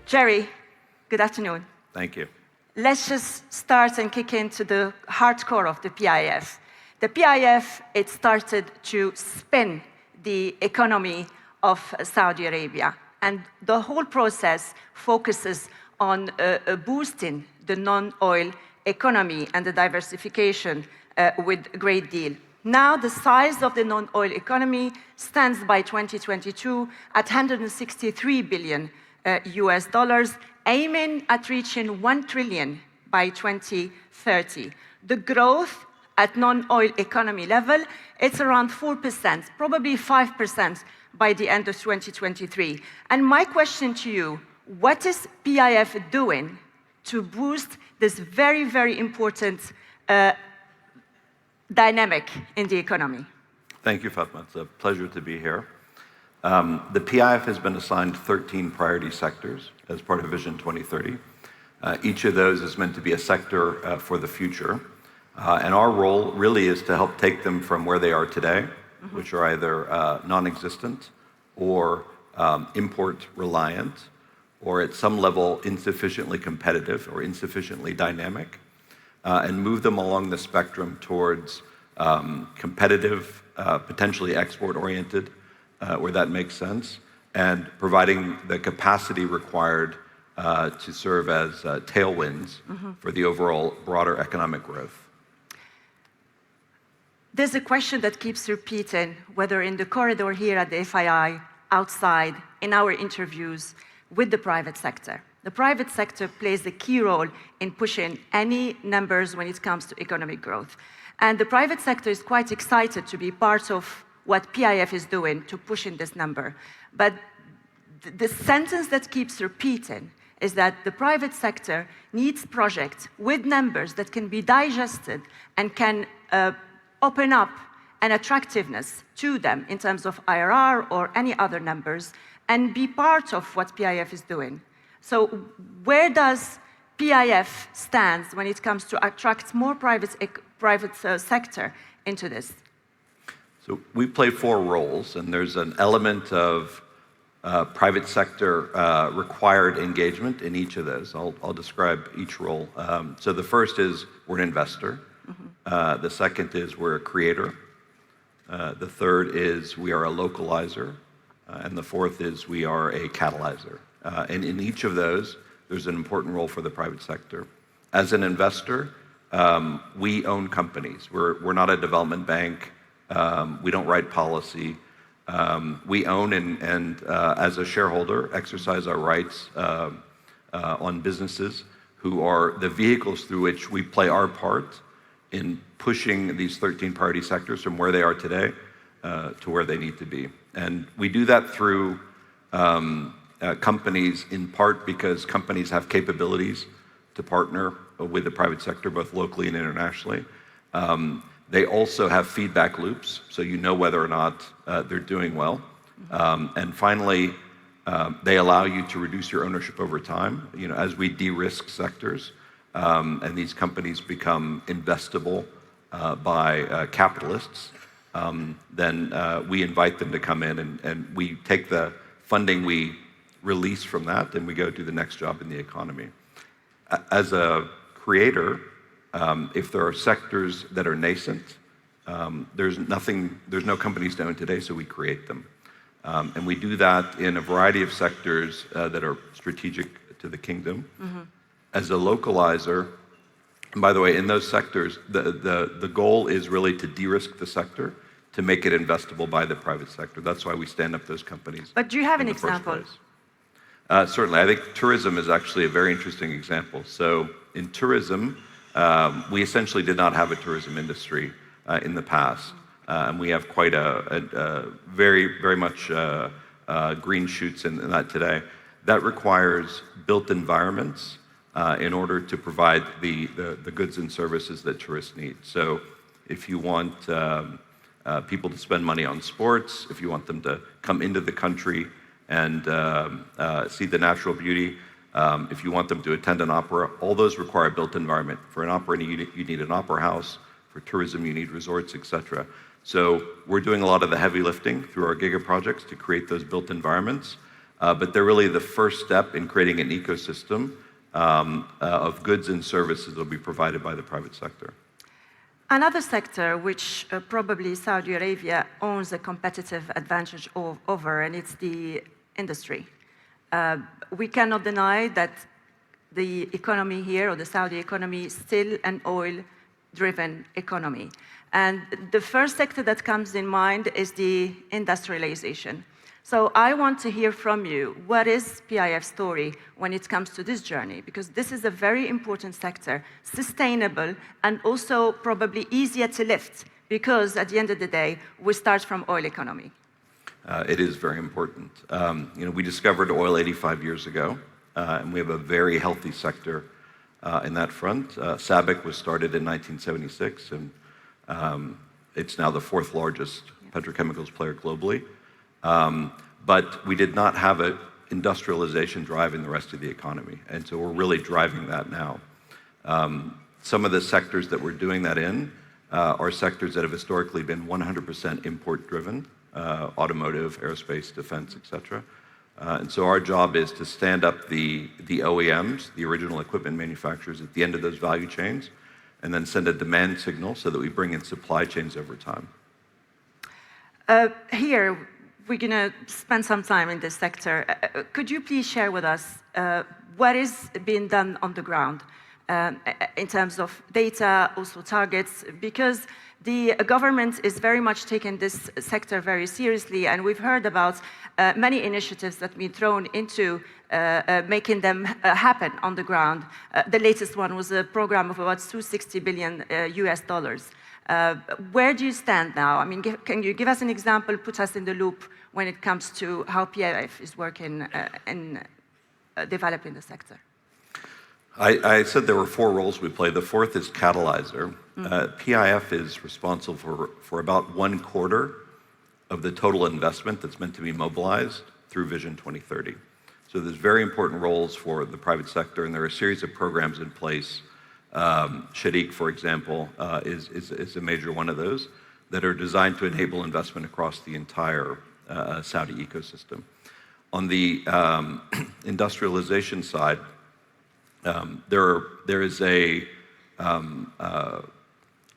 Jerry, good afternoon. Thank you. Let's just start and kick into the hardcore of the PIF. The PIF, it started to spin the economy of Saudi Arabia. And the whole process focuses on boosting the non-oil economy and the diversification with a great deal. Now, the size of the non-oil economy stands by 2022 at 163 billion US dollars, aiming at reaching 1 trillion by 2030. The growth at non-oil economy level, it's around 4%, probably 5% by the end of 2023. And my question to you, what is PIF doing to boost this very, very important dynamic in the economy? Thank you, Fatima. It's a pleasure to be here. The PIF has been assigned 13 priority sectors as part of Vision 2030. Each of those is meant to be a sector for the future. And our role really is to help take them from where they are today, which are either non-existent or import reliant, or at some level insufficiently competitive or insufficiently dynamic, and move them along the spectrum towards competitive, potentially export-oriented, where that makes sense, and providing the capacity required to serve as tailwinds for the overall broader economic growth. There's a question that keeps repeating, whether in the corridor here at the FII, outside, in our interviews with the private sector. The private sector plays a key role in pushing any numbers when it comes to economic growth. And the private sector is quite excited to be part of what PIF is doing to push in this number. But the sentence that keeps repeating is that the private sector needs projects with numbers that can be digested and can open up an attractiveness to them in terms of IRR or any other numbers, and be part of what PIF is doing. So where does PIF stand when it comes to attract more private sector into this? So we play 4 roles, and there's an element of private sector required engagement in each of those. I'll describe each role. So the first is we're an investor. The second is we're a creator. The third is we are a localizer. And the fourth is we are a catalyzer. And in each of those, there's an important role for the private sector. As an investor, we own companies. We're not a development bank. We don't write policy. We own and as a shareholder, exercise our rights on businesses who are the vehicles through which we play our part in pushing these 13 priority sectors from where they are today to where they need to be. And we do that through companies, in part because companies have capabilities to partner with the private sector, both locally and internationally. They also have feedback loops, so you know whether or not they're doing well. And finally, they allow you to reduce your ownership over time. You know, as we de-risk sectors, and these companies become investable by capitalists, then we invite them to come in and we take the funding we release from that and we go do the next job in the economy. As a creator, if there are sectors that are nascent, there's no companies to own today, so we create them. And we do that in a variety of sectors that are strategic to the kingdom. As a localizer, and by the way, in those sectors, the goal is really to de-risk the sector, to make it investable by the private sector. That's why we stand up those companies. But do you have an example? Certainly. I think tourism is actually a very interesting example. So in tourism, we essentially did not have a tourism industry in the past. And we have quite a very, very much green shoots in that today. That requires built environments in order to provide the goods and services that tourists need. So if you want people to spend money on sports, if you want them to come into the country and see the natural beauty, if you want them to attend an opera, all those require a built environment. For an opera, you need an opera house. For tourism, you need resorts, etc. So we're doing a lot of the heavy lifting through our Giga projects to create those built environments. but they're really the first step in creating an ecosystem of goods and services that will be provided by the private sector. Another sector which probably Saudi Arabia owns a competitive advantage over, and it's the industry. We cannot deny that the economy here, or the Saudi economy, is still an oil-driven economy. And the first sector that comes in mind is the industrialization. So I want to hear from you, what is PIF's story when it comes to this journey? Because this is a very important sector, sustainable, and also probably easier to lift, because at the end of the day, we start from oil economy. It is very important. We discovered oil 85 years ago, and we have a very healthy sector in that front. SABIC was started in 1976, and it's now the fourth largest petrochemicals player globally. But we did not have an industrialization drive in the rest of the economy, and so we're really driving that now. Some of the sectors that we're doing that in are sectors that have historically been 100% import-driven, automotive, aerospace, defense, et cetera. And so our job is to stand up the OEMs, the original equipment manufacturers, at the end of those value chains, and then send a demand signal so that we bring in supply chains over time. Here, we're going to spend some time in this sector. Could you please share with us what is being done on the ground in terms of data, also targets? Because the government is very much taking this sector very seriously, and we've heard about many initiatives that have been thrown into making them happen on the ground. The latest one was a program of about $260 billion US dollars. Where do you stand now? I mean, can you give us an example, put us in the loop when it comes to how PIF is working in developing the sector? I said there were four roles we play. The fourth is catalyzer. PIF is responsible for about 1/4 of the total investment that's meant to be mobilized through Vision 2030. So there's very important roles for the private sector, and there are a series of programs in place. Shariq, for example, is a major one of those that are designed to enable investment across the entire Saudi ecosystem. On the industrialization side, there is a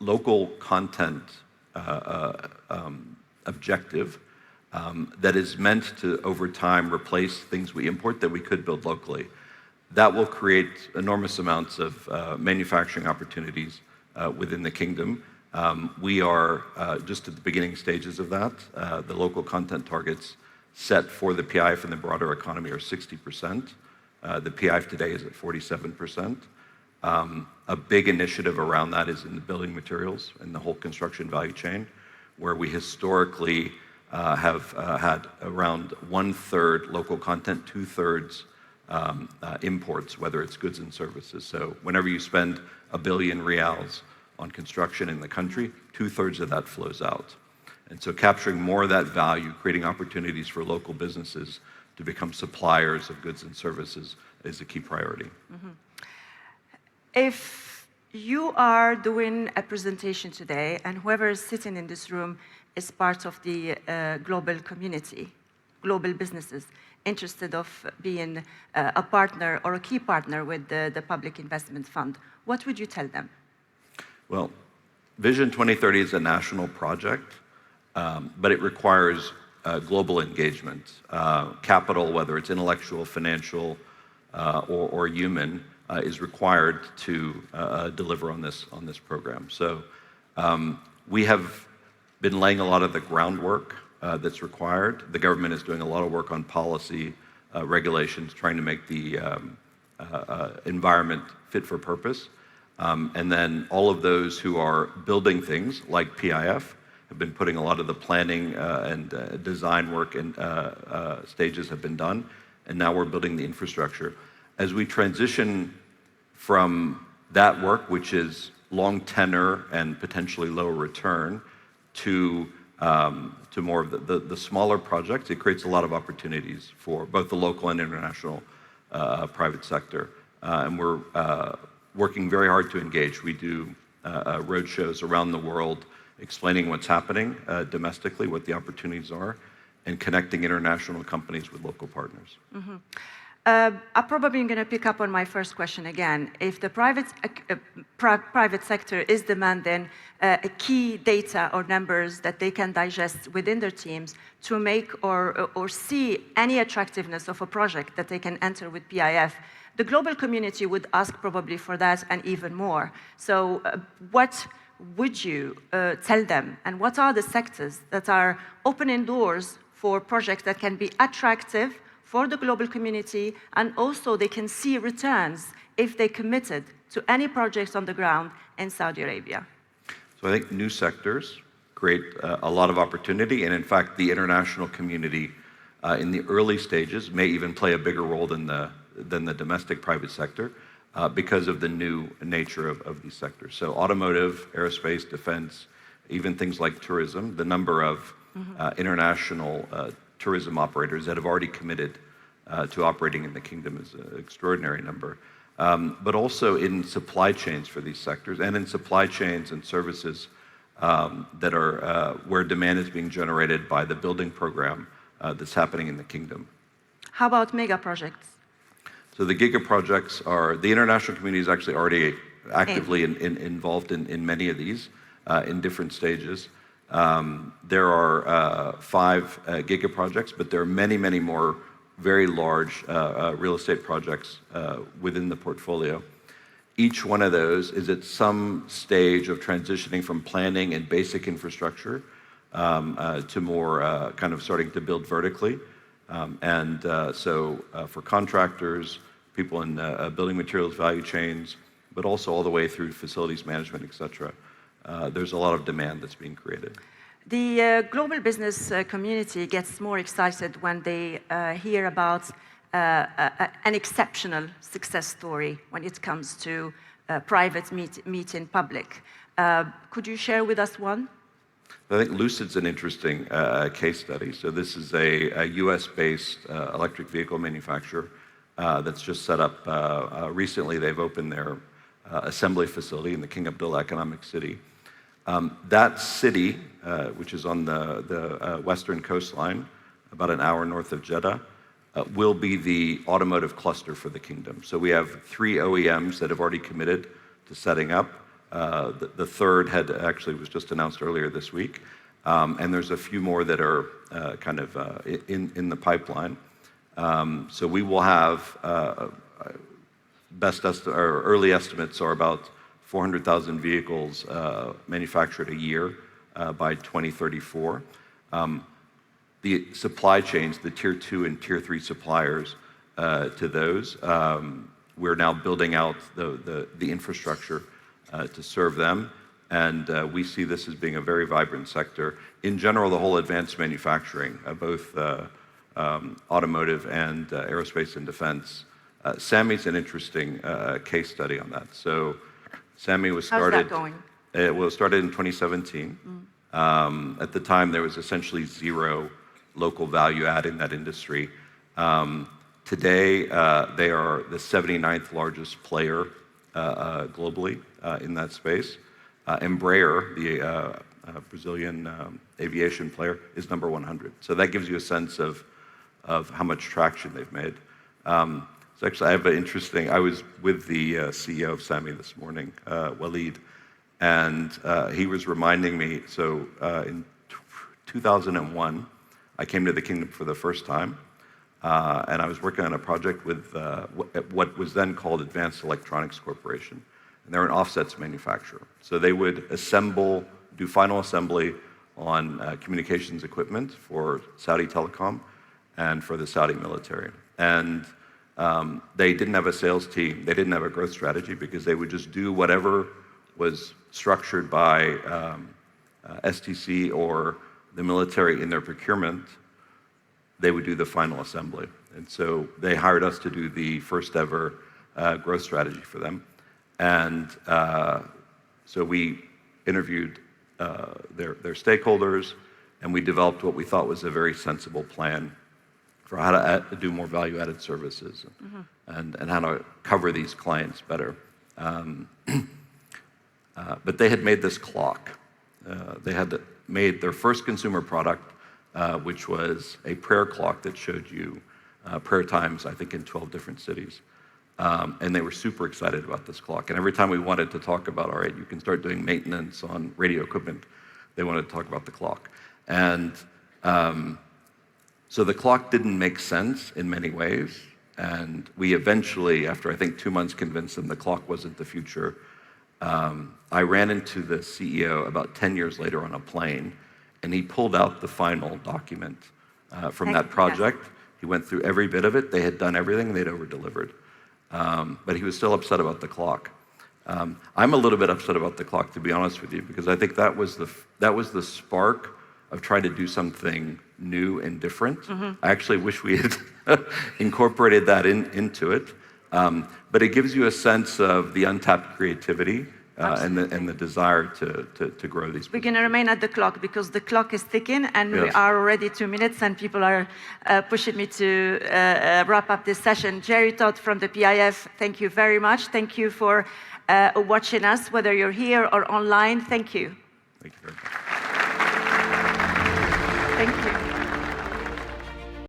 local content objective that is meant to, over time, replace things we import that we could build locally. That will create enormous amounts of manufacturing opportunities within the kingdom. We are just at the beginning stages of that. The local content targets set for the PIF and the broader economy are 60%. The PIF today is at 47%. A big initiative around that is in the building materials and the whole construction value chain, where we historically have had around 1/3 local content, 2/3 imports, whether it's goods and services. So whenever you spend $1 billion on construction in the country, 2/3 of that flows out. And so capturing more of that value, creating opportunities for local businesses to become suppliers of goods and services is a key priority. Mm-hmm. If you are doing a presentation today, and whoever is sitting in this room is part of the global community, global businesses, interested of being a partner or a key partner with the Public Investment Fund, what would you tell them? Well, Vision 2030 is a national project, but it requires global engagement. Capital, whether it's intellectual, financial, or human, is required to deliver on this program. So we have been laying a lot of the groundwork that's required. The government is doing a lot of work on policy, regulations, trying to make the environment fit for purpose. And then all of those who are building things, like PIF, have been putting a lot of the planning and design work and stages have been done, and now we're building the infrastructure. As we transition from that work, which is long tenor and potentially low return, to more of the smaller projects, it creates a lot of opportunities for both the local and international private sector. And we're working very hard to engage. We do road shows around the world explaining what's happening domestically, what the opportunities are, and connecting international companies with local partners. I'm probably going to pick up on my first question again. If the private sector is demanding key data or numbers that they can digest within their teams to make or see any attractiveness of a project that they can enter with PIF, the global community would ask probably for that and even more. So what would you tell them? And what are the sectors that are opening doors for projects that can be attractive for the global community, and also they can see returns if they committed to any projects on the ground in Saudi Arabia? So I think new sectors create a lot of opportunity, and in fact, the international community in the early stages may even play a bigger role than the domestic private sector because of the new nature of these sectors. So automotive, aerospace, defense, even things like tourism, the number of international tourism operators that have already committed to operating in the kingdom is an extraordinary number. But also in supply chains for these sectors, and in supply chains and services that are where demand is being generated by the building program that's happening in the kingdom. How about mega projects? So the giga projects are, the international community is actually already actively involved in many of these in different stages. There are 5 giga projects, but there are many, many more very large real estate projects within the portfolio. Each one of those is at some stage of transitioning from planning and basic infrastructure to more kind of starting to build vertically. So for contractors, people in building materials value chains, but also all the way through facilities management, et cetera. There's a lot of demand that's being created. The global business community gets more excited when they hear about an exceptional success story when it comes to private meeting public. Could you share with us one? I think Lucid's an interesting case study. So this is a US-based electric vehicle manufacturer that's just set up recently. They've opened their assembly facility in the King Abdullah Economic City. That city, which is on the western coastline, about an hour north of Jeddah, will be the automotive cluster for the kingdom. So we have 3 OEMs that have already committed to setting up. The third was just announced earlier this week. And there's a few more that are kind of in the pipeline. So we will have early estimates are about 400,000 vehicles manufactured a year by 2034. The supply chains, the tier 2 and tier 3 suppliers to those, we're now building out the infrastructure to serve them. And we see this as being a very vibrant sector. In general, the whole advanced manufacturing, both automotive and aerospace and defense. SAMI's an interesting case study on that. So SAMI was started. How's that going? It was started in 2017. At the time, there was essentially 0 local value add in that industry. Today, they are the 79th largest player globally in that space. Embraer, the Brazilian aviation player, is number 100. So that gives you a sense of how much traction they've made. So actually, I was with the CEO of SAMI this morning, Waleed, and he was reminding me, so in 2001, I came to the kingdom for the first time, and I was working on a project with what was then called Advanced Electronics Corporation, and they're an offsets manufacturer. So they would do final assembly on communications equipment for Saudi Telecom and for the Saudi military. And they didn't have a sales team. They didn't have a growth strategy because they would just do whatever was structured by STC or the military in their procurement. They would do the final assembly. And so they hired us to do the first ever growth strategy for them. And so we interviewed their stakeholders, and we developed what we thought was a very sensible plan for how to do more value-added services and how to cover these clients better. But they had made this clock. They had made their first consumer product which was a prayer clock that showed you prayer times, I think, in 12 different cities. And they were super excited about this clock. And every time we wanted to talk about, all right, you can start doing maintenance on radio equipment, they wanted to talk about the clock. And so the clock didn't make sense in many ways. And we eventually, after I think 2 months, convinced them the clock wasn't the future. I ran into the CEO about 10 years later on a plane, and he pulled out the final document from that project. Yes. He went through every bit of it. They had done everything. They'd over-delivered. But he was still upset about the clock. I'm a little bit upset about the clock, to be honest with you, because I think that was the spark of trying to do something new and different. Mm-hmm. I actually wish we had incorporated that into it. But it gives you a sense of the untapped creativity and the desire to grow these. We're going to remain at the clock because the clock is ticking, and yes. We are already 2 minutes, and people are pushing me to wrap up this session. Jerry, Todd from the PIF, thank you very much. Thank you for watching us, whether you're here or online. Thank you. Thank you very much. Thank you.